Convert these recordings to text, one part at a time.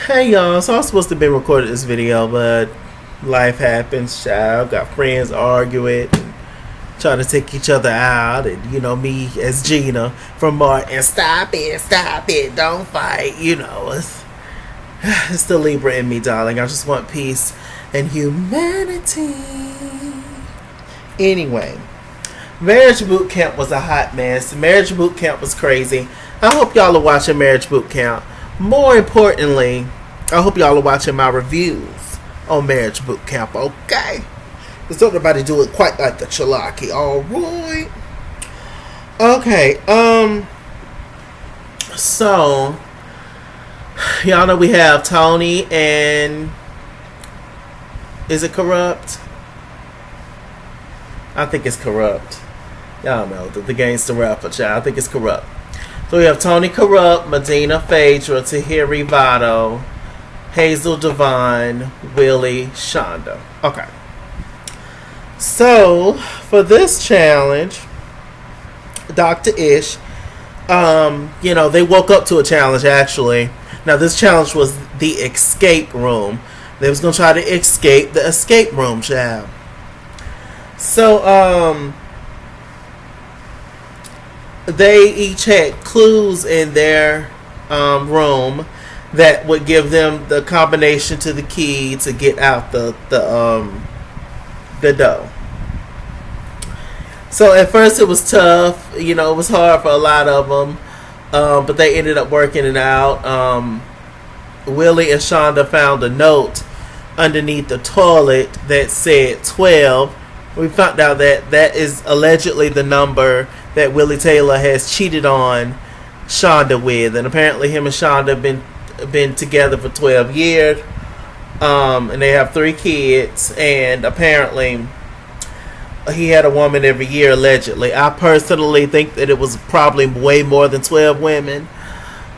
Hey y'all, so I was supposed to be recording this video, but life happens, child. Got friends arguing, trying to take each other out, and me as Gina from Martin, stop it, don't fight. It's the Libra in me, darling. I just want peace and humanity. Anyway, Marriage Boot Camp was a hot mess. Marriage Boot Camp was crazy. I hope y'all are watching Marriage Boot Camp. More importantly, I hope y'all are watching my reviews on Marriage Boot Camp, okay? Because don't nobody do it quite like the Chalaki, alright? Okay, so, y'all know we have Tony and, is it Corrupt? I think it's Corrupt. Y'all know, the gangster rapper, child. I think it's Corrupt. So we have Tony Corrupt, Medina Phaedra, Tahiri Votto, Hazel Devine, Willie, Shonda. Okay. So, for this challenge, Dr. Ish, they woke up to a challenge, actually. Now, this challenge was the escape room. They was going to try to escape the escape room, child. So, they each had clues in their room that would give them the combination to the key to get out the dough. So at first it was tough, it was hard for a lot of them, but they ended up working it out. Willie and Shonda found a note underneath the toilet that said 12. We found out that is allegedly the number that Willie Taylor has cheated on Shonda with, and apparently him and Shonda have been together for 12 years, and they have 3 kids, and apparently he had a woman every year, allegedly. I personally think that it was probably way more than 12 women,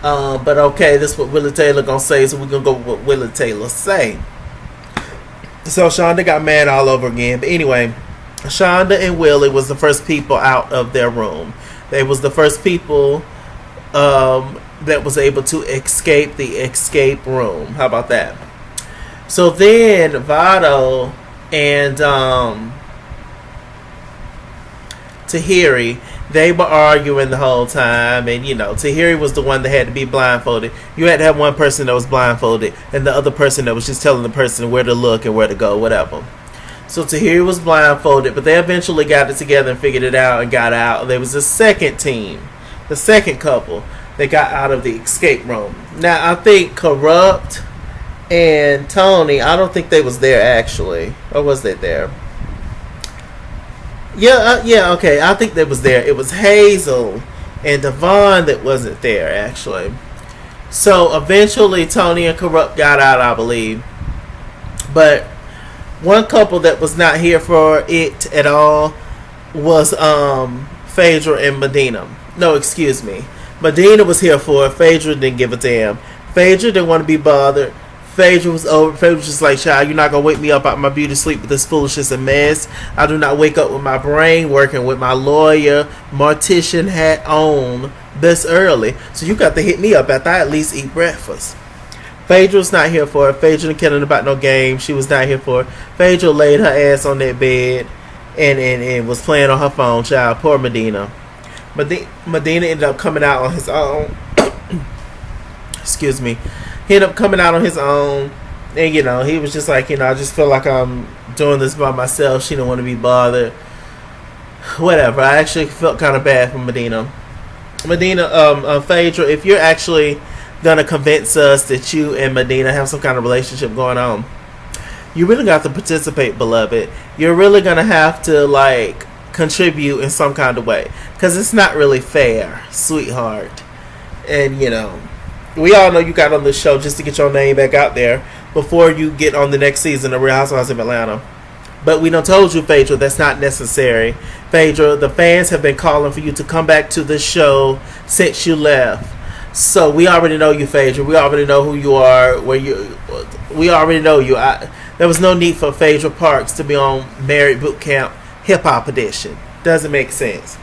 but okay, this is what Willie Taylor gonna say, so we're gonna go with what Willie Taylor say. So Shonda got mad all over again, but anyway, Shonda and Willie was the first people out of their room. They was the first people that was able to escape the escape room. How about that? So then Votto and Tahiri, they were arguing the whole time, and Tahiri was the one that had to be blindfolded. You had to have one person that was blindfolded and the other person that was just telling the person where to look and where to go, whatever. So Tahiri was blindfolded, but they eventually got it together and figured it out and got out. There was a second team, the second couple that got out of the escape room. Now, I think Corrupt and Tony, I don't think they was there actually. Or was they there? Yeah, okay. I think they was there. It was Hazel and Devon that wasn't there actually. So eventually Tony and Corrupt got out, I believe. But one couple that was not here for it at all was Phaedra and Medina. No, excuse me. Medina was here for it. Phaedra didn't give a damn. Phaedra didn't want to be bothered. Phaedra was over. Phaedra was just like, child, you're not going to wake me up out of my beauty sleep with this foolishness and mess. I do not wake up with my brain working with my lawyer, mortician hat on this early. So you got to hit me up after I at least eat breakfast. Phaedra was not here for it. Phaedra didn't care about no game. She was not here for it. Phaedra laid her ass on that bed and was playing on her phone, child. Poor Medina. Medina ended up coming out on his own. Excuse me. He ended up coming out on his own. And, he was just like, I just feel like I'm doing this by myself. She didn't want to be bothered. Whatever. I actually felt kind of bad for Medina. Phaedra, if you're actually gonna convince us that you and Medina have some kind of relationship going on, you really got to participate, beloved. You're really gonna have to contribute in some kind of way, because it's not really fair, sweetheart. And we all know you got on this show just to get your name back out there before you get on the next season of Real Housewives of Atlanta. But we done told you, Phaedra, that's not necessary. Phaedra, the fans have been calling for you to come back to the show since you left. So we already know you, Phaedra. We already know who you are. We already know you. There was no need for Phaedra Parks to be on Married Boot Camp Hip Hop Edition. Doesn't make sense.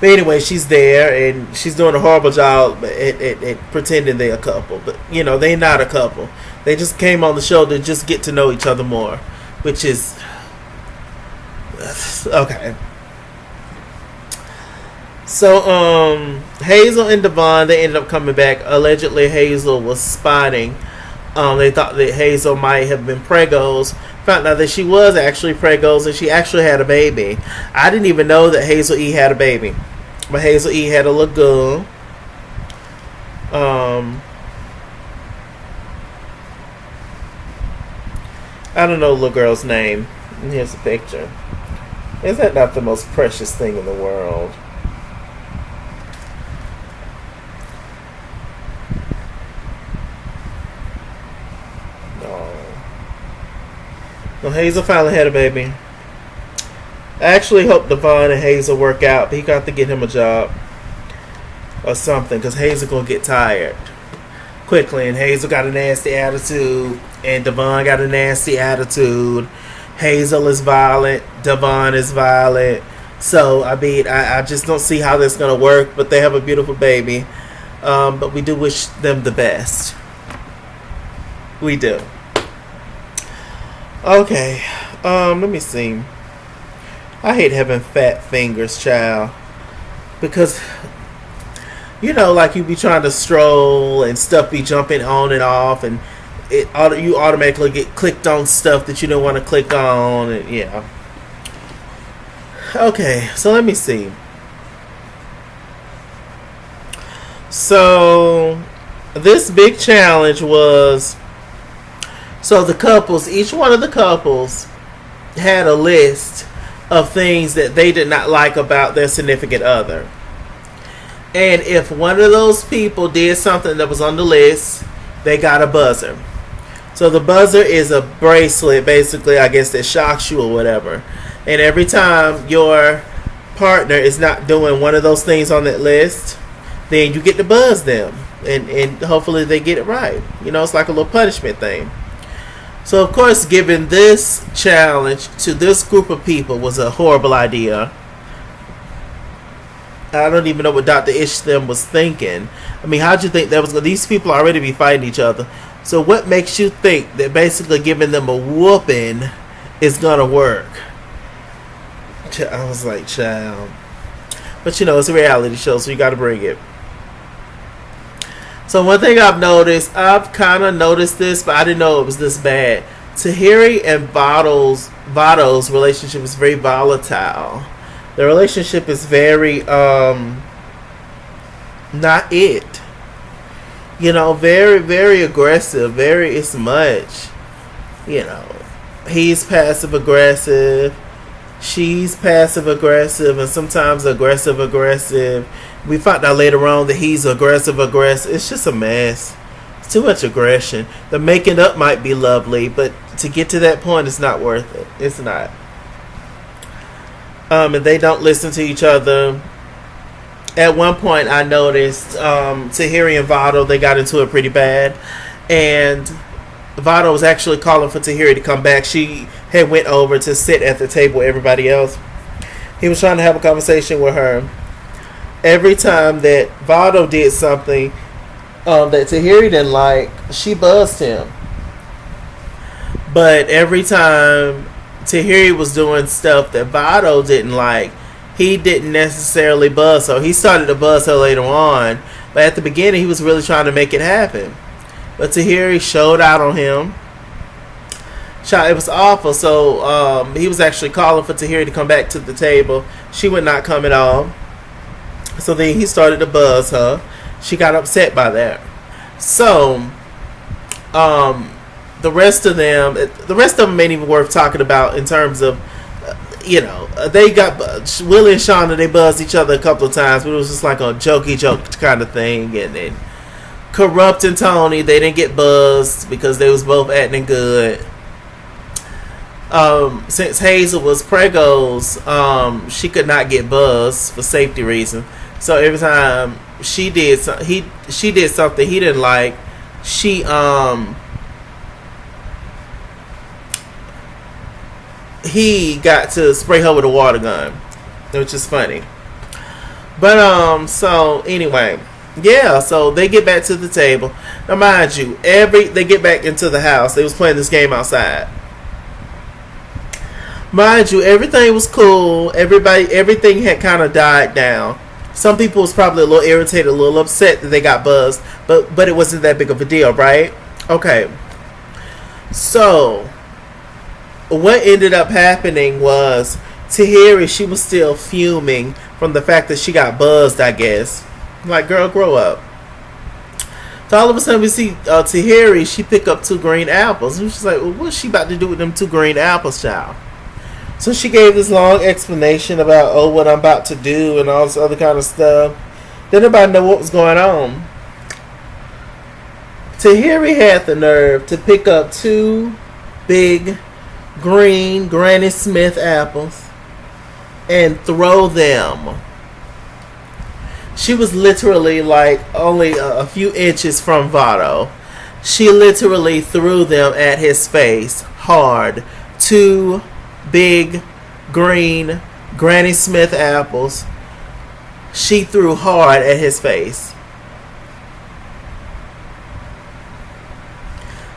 But anyway, she's there and she's doing a horrible job at pretending they're a couple. But you know, they're not a couple. They just came on the show to just get to know each other more, which is okay. So Hazel and Devon, they ended up coming back. Allegedly Hazel was spotting. They thought that Hazel might have been pregos. Found out that she was actually pregos and she actually had a baby. I didn't even know that Hazel E had a baby. But Hazel E had a little girl. I don't know the little girl's name. Here's a picture. Is that not the most precious thing in the world? No, Hazel finally had a baby. I actually hope Devon and Hazel work out, but he got to get him a job or something, because Hazel gonna get tired quickly, and Hazel got a nasty attitude, and Devon got a nasty attitude. Hazel is violent, Devon is violent. So I mean, I just don't see how this gonna work. But they have a beautiful baby. But we do wish them the best. We do. Okay, let me see. I hate having fat fingers, child, because you know, like you be trying to stroll and stuff be jumping on and off, and you automatically get clicked on stuff that you don't want to click on, and yeah. Okay, so let me see. So this big challenge was. So the couples, each one of the couples had a list of things that they did not like about their significant other. And if one of those people did something that was on the list, they got a buzzer. So the buzzer is a bracelet, basically, I guess, that shocks you or whatever. And every time your partner is not doing one of those things on that list, then you get to buzz them. And hopefully they get it right. You know, it's like a little punishment thing. So, of course, giving this challenge to this group of people was a horrible idea. I don't even know what Dr. Ishtam was thinking. I mean, how'd you think that was going to... These people already be fighting each other. So what makes you think that basically giving them a whooping is going to work? I was like, child. But, you know, it's a reality show, so you got to bring it. So one thing I've kind of noticed this, but I didn't know it was this bad. Tahiri and Vato's relationship is very volatile. The relationship is very, not it. You know, very, very aggressive. It's much. You know, he's passive aggressive. She's passive aggressive, and sometimes aggressive. We found out later on that he's aggressive. It's just a mess. It's too much aggression. The making up might be lovely, but to get to that point, it's not worth it. It's not. And they don't listen to each other. At one point, I noticed Tahiri and Vado, they got into it pretty bad, and Vado was actually calling for Tahiri to come back. She had went over to sit at the table with everybody else. He was trying to have a conversation with her. Every time that Vado did something that Tahiri didn't like, she buzzed him. But every time Tahiri was doing stuff that Vado didn't like, he didn't necessarily buzz her. He started to buzz her later on, but at the beginning he was really trying to make it happen. But Tahiri showed out on him. It was awful. So he was actually calling for Tahiri to come back to the table. She would not come at all. So then he started to buzz her. She got upset by that. So the rest of them ain't even worth talking about in terms of, you know, they got Willie and Shauna. They buzzed each other a couple of times, but it was just like a jokey joke kind of thing. And then Corrupt and Tony, they didn't get buzzed because they was both acting good. Since Hazel was pregos, she could not get buzzed for safety reasons. So every time she did something he didn't like, he got to spray her with a water gun, which is funny. But so anyway, yeah. So they get back to the table. Now, mind you, they get back into the house. They was playing this game outside. Mind you, everything was cool. Everything had kind of died down. Some people was probably a little irritated, a little upset that they got buzzed, but it wasn't that big of a deal, right? Okay. So what ended up happening was Tahiri, she was still fuming from the fact that she got buzzed, I guess. Like, girl, grow up. So all of a sudden we see Tahiri, she pick up 2 green apples. And she's like, well, what's she about to do with them 2 green apples, child? So she gave this long explanation about, oh, what I'm about to do and all this other kind of stuff. Didn't nobody know what was going on. Tahiri had the nerve to pick up 2 big green Granny Smith apples and throw them. She was literally like only a few inches from Votto. She literally threw them at his face hard. 2 big green Granny Smith apples. She threw hard at his face.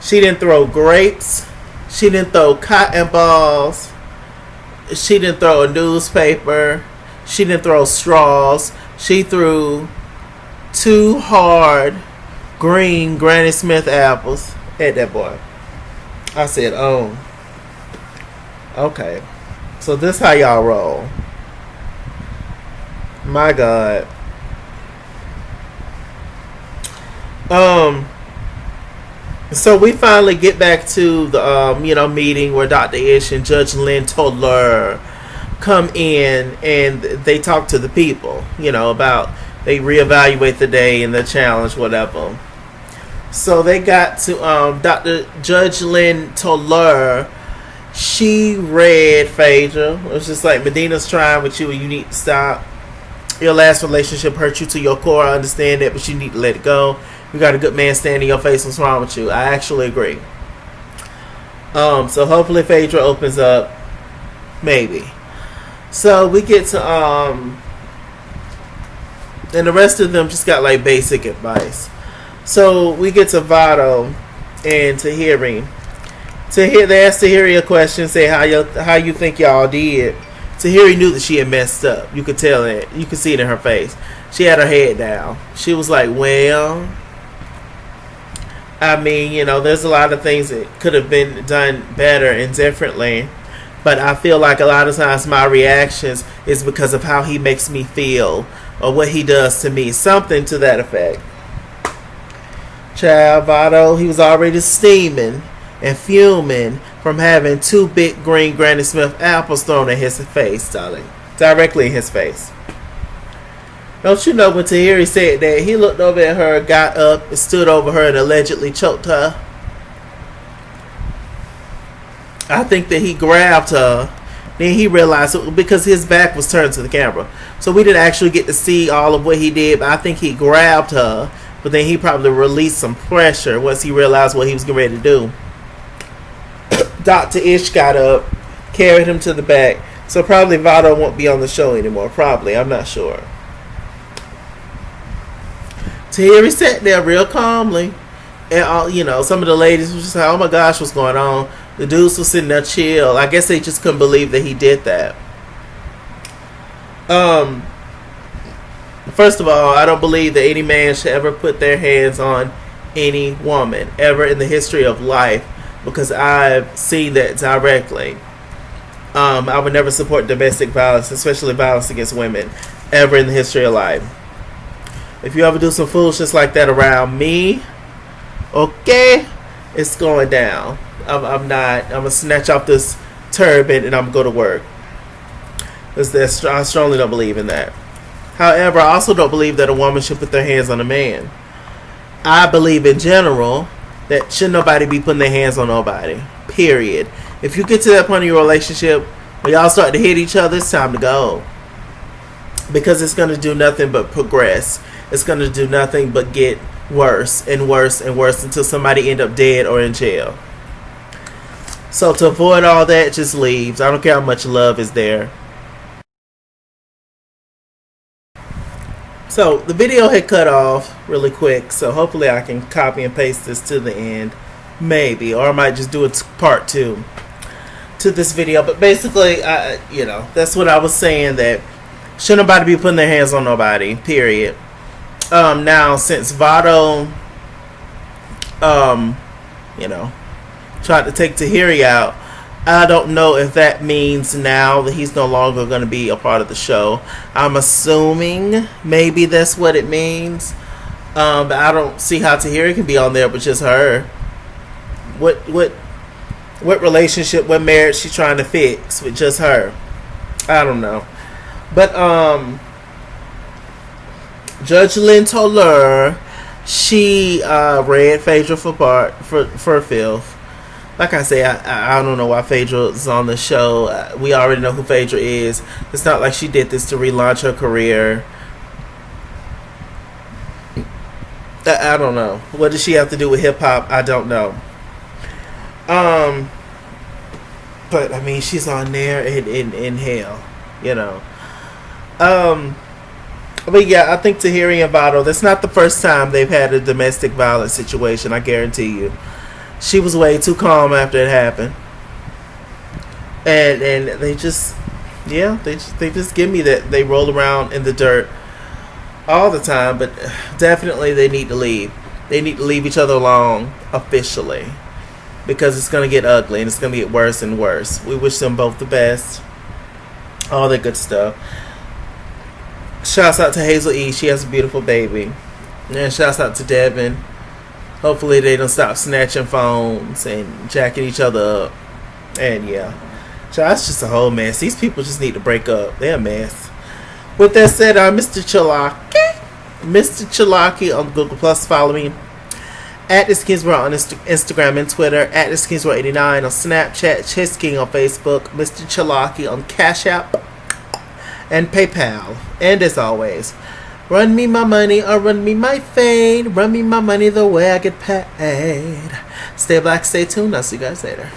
She didn't throw grapes. She didn't throw cotton balls. She didn't throw a newspaper. She didn't throw straws. She threw 2 hard green Granny Smith apples at that boy. I said, oh. Okay. So this how y'all roll. My God. So we finally get back to the meeting where Dr. Ish and Judge Lynn Toller come in and they talk to the people, about they reevaluate the day and the challenge, whatever. So they got to Judge Lynn Toller. She read Phaedra. It was just like, Medina's trying with you and you need to stop. Your last relationship hurt you to your core. I understand that, but you need to let it go. You got a good man standing in your face. What's wrong with you? I actually agree. So hopefully Phaedra opens up. Maybe. So we get to and the rest of them just got like basic advice. So we get to Votto and Tahiri. They asked Tahiri a question, say how you think y'all did. Tahiri knew that she had messed up. You could tell it. You could see it in her face. She had her head down. She was like, well, I mean, there's a lot of things that could have been done better and differently. But I feel like a lot of times my reactions is because of how he makes me feel or what he does to me. Something to that effect. Child, Votto, he was already steaming and fuming from having 2 big green Granny Smith apples thrown in his face, darling. Directly in his face. Don't you know when Tahiri said that, he looked over at her, got up, and stood over her and allegedly choked her? I think that he grabbed her. Then he realized, because his back was turned to the camera, so we didn't actually get to see all of what he did, but I think he grabbed her, but then he probably released some pressure once he realized what he was getting ready to do. Dr. Ish got up, carried him to the back, so probably Votto won't be on the show anymore. Probably, I'm not sure. Tahiri sat there real calmly, and some of the ladies was just like, "Oh my gosh, what's going on?" The dudes were sitting there chill. I guess they just couldn't believe that he did that. First of all, I don't believe that any man should ever put their hands on any woman ever in the history of life, because I've seen that directly. I would never support domestic violence, especially violence against women, ever in the history of life. If you ever do some foolishness like that around me, okay, it's going down. I'm going to snatch off this turban and I'm going to go to work. I strongly don't believe in that. However, I also don't believe that a woman should put their hands on a man. I believe in general that should nobody be putting their hands on nobody. Period. If you get to that point in your relationship where y'all start to hit each other, it's time to go. Because it's going to do nothing but progress. It's going to do nothing but get worse and worse and worse until somebody end up dead or in jail. So to avoid all that, just leaves. I don't care how much love is there. So the video had cut off really quick, so hopefully I can copy and paste this to the end, maybe, or I might just do a part 2 to this video. But basically, that's what I was saying, that shouldn't nobody be putting their hands on nobody, period. Now since Votto tried to take Tahiri out, I don't know if that means now that he's no longer going to be a part of the show. I'm assuming maybe that's what it means. But I don't see how Tahiri can be on there but just her. What relationship, what marriage she's trying to fix with just her? I don't know. But Judge Lynn Toler, she read Phaedra for filth. Like I say, I don't know why Phaedra is on the show. We already know who Phaedra is. It's not like she did this to relaunch her career. I don't know. What does she have to do with hip hop? I don't know. But I mean, she's on there in hell, you know. But yeah, I think Tahiri and Votto, that's not the first time they've had a domestic violence situation. I guarantee you. She was way too calm after it happened, and they just give me that they roll around in the dirt all the time. But definitely they need to leave. They need to leave each other alone officially, because it's gonna get ugly and it's gonna get worse and worse. We wish them both the best, all that good stuff. Shouts out to Hazel E. She has a beautiful baby, and shouts out to Devin. Hopefully they don't stop snatching phones and jacking each other up. And yeah. So that's just a whole mess. These people just need to break up. They're a mess. With that said, I'm Mr. Chalaki. Mr. Chalaki on Google Plus. Follow me at The Skinsbro on Instagram and Twitter. At The Skinsbro89 on Snapchat. Chess King on Facebook. Mr. Chalaki on Cash App and PayPal. And as always, run me my money or run me my fade. Run me my money the way I get paid. Stay black, stay tuned. I'll see you guys later.